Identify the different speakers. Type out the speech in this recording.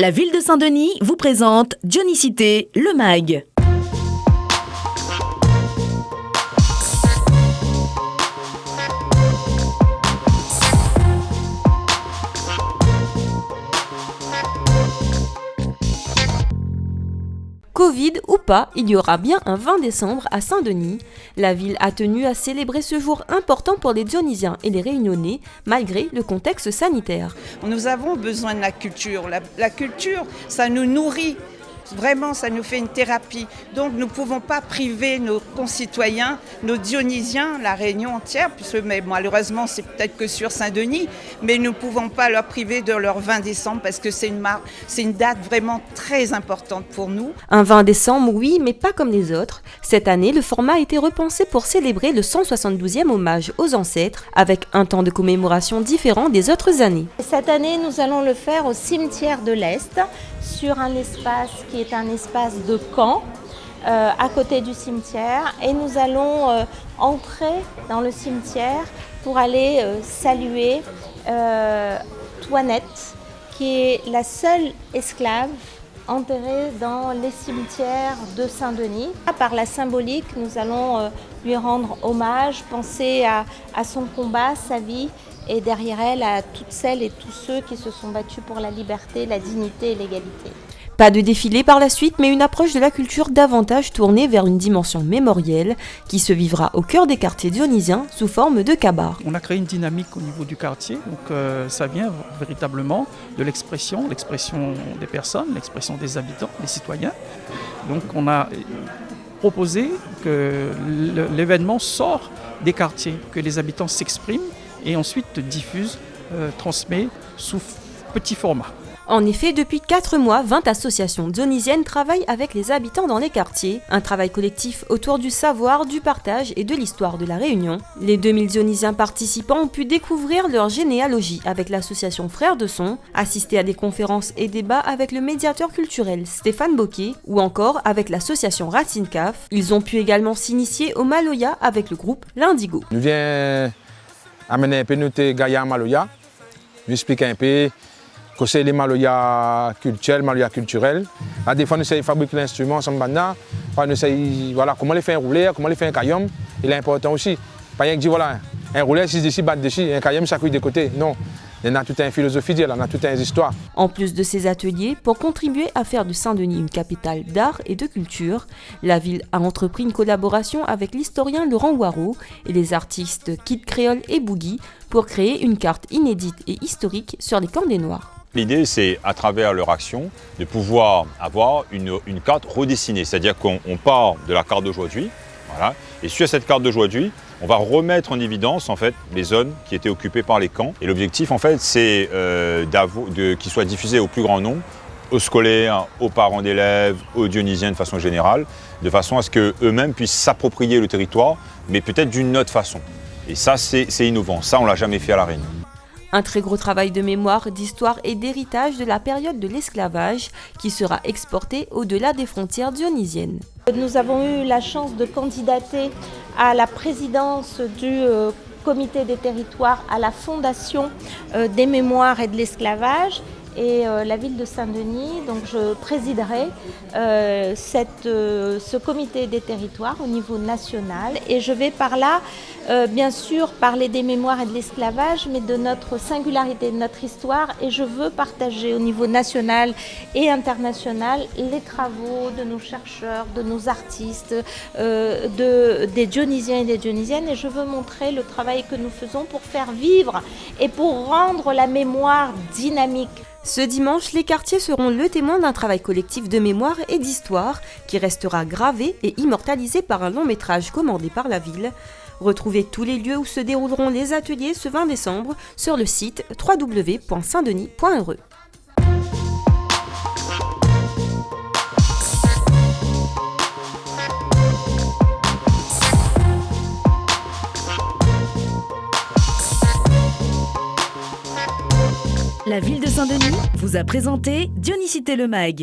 Speaker 1: La ville de Saint-Denis vous présente Dionysité, le MAG.
Speaker 2: Covid ou pas, il y aura bien un 20 décembre à Saint-Denis. La ville a tenu à célébrer ce jour important pour les Dionysiens et les Réunionnais, malgré le contexte sanitaire.
Speaker 3: Nous avons besoin de la culture. La culture, ça nous nourrit. Vraiment, ça nous fait une thérapie. Donc, nous ne pouvons pas priver nos concitoyens, nos Dionysiens, la Réunion entière, puisque malheureusement, c'est peut-être que sur Saint-Denis, mais nous ne pouvons pas leur priver de leur 20 décembre parce que c'est une date vraiment très importante pour nous.
Speaker 2: Un 20 décembre, oui, mais pas comme les autres. Cette année, le format a été repensé pour célébrer le 172e hommage aux ancêtres, avec un temps de commémoration différent des autres années.
Speaker 4: Cette année, nous allons le faire au cimetière de l'Est, sur un espace qui est un espace de camp à côté du cimetière, et nous allons entrer dans le cimetière pour aller saluer Toinette, qui est la seule esclave enterrée dans les cimetières de Saint-Denis. Par la symbolique, nous allons lui rendre hommage, penser à son combat, sa vie, et derrière elle à toutes celles et tous ceux qui se sont battus pour la liberté, la dignité et l'égalité.
Speaker 2: Pas de défilé par la suite, mais une approche de la culture davantage tournée vers une dimension mémorielle qui se vivra au cœur des quartiers dionysiens sous forme de kabar.
Speaker 5: On a créé une dynamique au niveau du quartier, donc ça vient véritablement de l'expression des personnes, l'expression des habitants, des citoyens. Donc on a proposé que l'événement sort des quartiers, que les habitants s'expriment et ensuite diffusent, transmet sous petit format.
Speaker 2: En effet, depuis 4 mois, 20 associations dionysiennes travaillent avec les habitants dans les quartiers. Un travail collectif autour du savoir, du partage et de l'histoire de la Réunion. Les 2000 dionysiens participants ont pu découvrir leur généalogie avec l'association Frères de Son, assister à des conférences et débats avec le médiateur culturel Stéphane Bocquet ou encore avec l'association Racine Caf. Ils ont pu également s'initier au Maloya avec le groupe L'Indigo.
Speaker 6: Nous viens amener un peu notre Gaïa Maloya, nous expliquer un peu que c'est les Maloya culturels. À des fois, nous essayons de fabriquer l'instrument ensemble. Nous essayons comment les faire rouler, comment les faire un caillum. Il est important aussi. Pas rien que dire voilà, un rouler, 6 dessus, battre dessus, un caillum, ça cuit des côtés. Non. Il y a toute une philosophie, il y a toute une histoire.
Speaker 2: En plus de ces ateliers, pour contribuer à faire de Saint-Denis une capitale d'art et de culture, la ville a entrepris une collaboration avec l'historien Laurent Ouareau et les artistes Kid Créole et Boogie pour créer une carte inédite et historique sur les camps des Noirs.
Speaker 7: L'idée, c'est, à travers leur action, de pouvoir avoir une carte redessinée. C'est-à-dire qu'on part de la carte d'aujourd'hui, voilà, et sur cette carte d'aujourd'hui, on va remettre en évidence en fait, les zones qui étaient occupées par les camps. Et l'objectif, en fait, c'est qu'il soit diffusé au plus grand nombre, aux scolaires, aux parents d'élèves, aux dionysiens de façon générale, de façon à ce qu'eux-mêmes puissent s'approprier le territoire, mais peut-être d'une autre façon. Et ça, c'est innovant. Ça, on ne l'a jamais fait à La Réunion.
Speaker 2: Un très gros travail de mémoire, d'histoire et d'héritage de la période de l'esclavage qui sera exporté au-delà des frontières dionysiennes.
Speaker 4: Nous avons eu la chance de candidater à la présidence du comité des territoires à la fondation des mémoires et de l'esclavage. Et la ville de Saint-Denis, donc je présiderai ce comité des territoires au niveau national, et je vais par là bien sûr parler des mémoires et de l'esclavage, mais de notre singularité, de notre histoire, et je veux partager au niveau national et international les travaux de nos chercheurs, de nos artistes, des Dionysiens et des Dionysiennes, et je veux montrer le travail que nous faisons pour faire vivre et pour rendre la mémoire dynamique.
Speaker 2: Ce dimanche, les quartiers seront le témoin d'un travail collectif de mémoire et d'histoire qui restera gravé et immortalisé par un long métrage commandé par la ville. Retrouvez tous les lieux où se dérouleront les ateliers ce 20 décembre sur le site www.saintdenis.re.
Speaker 1: La ville de Saint-Denis vous a présenté Dionysité, le MAG.